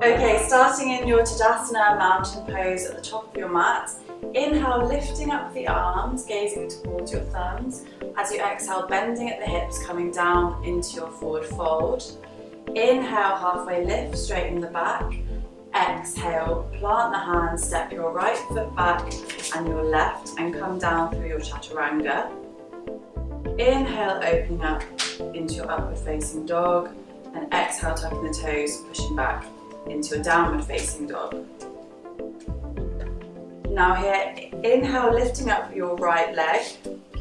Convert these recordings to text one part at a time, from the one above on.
Okay, starting in your Tadasana mountain pose at the top of your mat. Inhale, lifting up the arms, gazing towards your thumbs. As you exhale, bending at the hips, coming down into your forward fold. Inhale, halfway lift, straighten the back. Exhale, plant the hands, step your right foot back and your left and come down through your chaturanga. Inhale, opening up into your upward facing dog, and exhale, tucking the toes, pushing back into a downward facing dog. Now here, inhale, lifting up your right leg,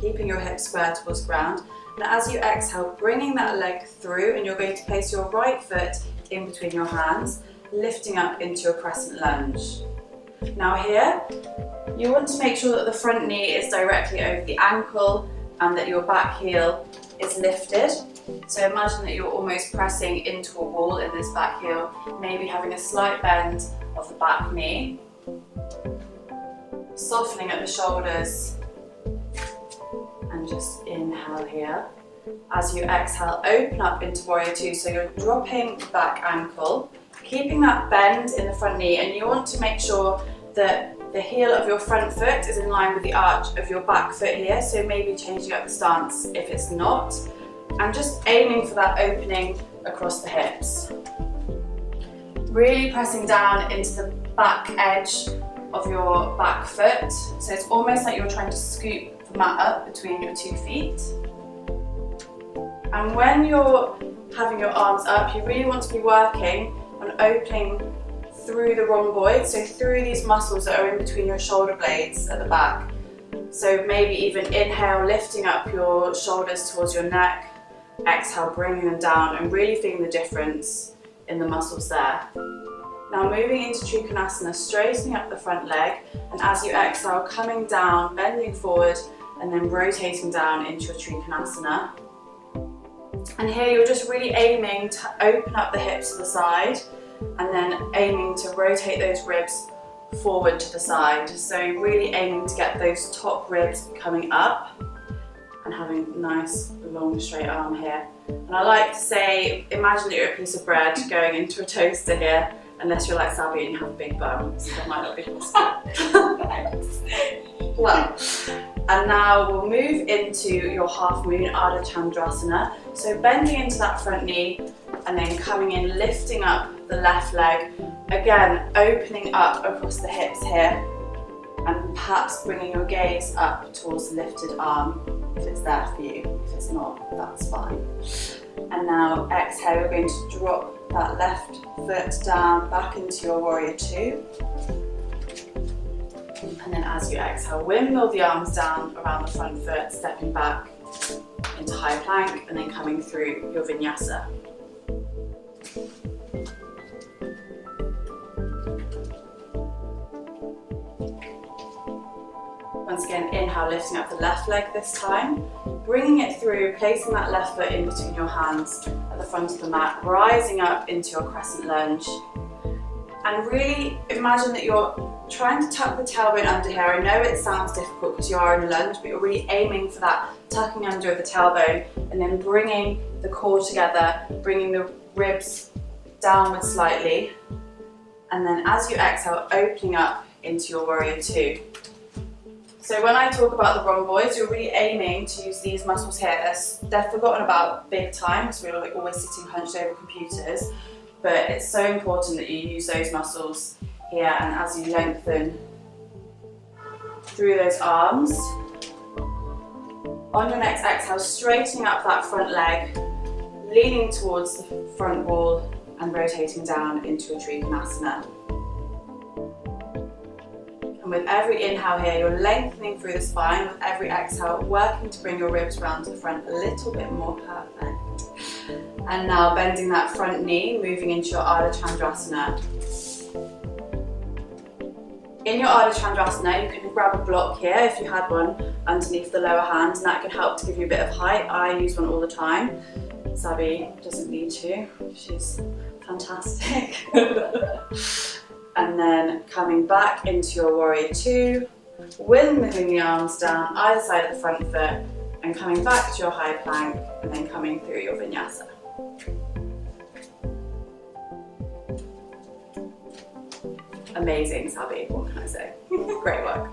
keeping your hips square towards ground. And as you exhale, bringing that leg through, and you're going to place your right foot in between your hands, lifting up into your crescent lunge. Now here, you want to make sure that the front knee is directly over the ankle and that your back heel is lifted. So imagine that you're almost pressing into a wall in this back heel, maybe having a slight bend of the back knee. Softening at the shoulders, and just inhale here. As you exhale, open up into Warrior Two, so you're dropping the back ankle, keeping that bend in the front knee, and you want to make sure that the heel of your front foot is in line with the arch of your back foot here, so maybe changing up the stance if it's not, and just aiming for that opening across the hips. Really pressing down into the back edge of your back foot, so it's almost like you're trying to scoop the mat up between your 2 feet. And when you're having your arms up, you really want to be working on opening through the rhomboid, so through these muscles that are in between your shoulder blades at the back. So maybe even inhale, lifting up your shoulders towards your neck, exhale, bringing them down and really feeling the difference in the muscles there. Now moving into Trikonasana, straightening up the front leg, and as you exhale, coming down, bending forward and then rotating down into your Trikonasana. And here you're just really aiming to open up the hips to the side and then aiming to rotate those ribs forward to the side. So really aiming to get those top ribs coming up and having a nice long straight arm here. And I like to say, imagine that you're a piece of bread going into a toaster here, unless you're like Sabi and you have a big bum, so that might not be possible. Well, and now we'll move into your half moon Ardha Chandrasana. So bending into that front knee and then coming in, lifting up the left leg. Again, opening up across the hips here and perhaps bringing your gaze up towards the lifted arm if it's there for you. If it's not, that's fine. And now exhale, you're going to drop that left foot down back into your Warrior Two. And then as you exhale, windmill the arms down around the front foot, stepping back into high plank and then coming through your vinyasa. Once again, inhale, lifting up the left leg this time, bringing it through, placing that left foot in between your hands at the front of the mat, rising up into your crescent lunge. And really imagine that you're trying to tuck the tailbone under here. I know it sounds difficult because you are in a lunge, but you're really aiming for that tucking under of the tailbone and then bringing the core together, bringing the ribs downward slightly. And then as you exhale, opening up into your Warrior Two. So when I talk about the rhomboids, you're really aiming to use these muscles here. They're forgotten about big time because we're like always sitting hunched over computers, but it's so important that you use those muscles here, and as you lengthen through those arms. On your next exhale, straightening up that front leg, leaning towards the front wall and rotating down into a Trikonasana. And with every inhale here, you're lengthening through the spine. With every exhale, working to bring your ribs round to the front a little bit more. Perfect. And now bending that front knee, moving into your Ardha Chandrasana. In your Ardha Chandrasana, you can grab a block here if you had one underneath the lower hand, and that can help to give you a bit of height. I use one all the time. Sabi doesn't need to, she's fantastic. And then coming back into your Warrior Two, windmilling the arms down either side of the front foot and coming back to your high plank and then coming through your vinyasa. Amazing, Sabi, what can I say? Great work.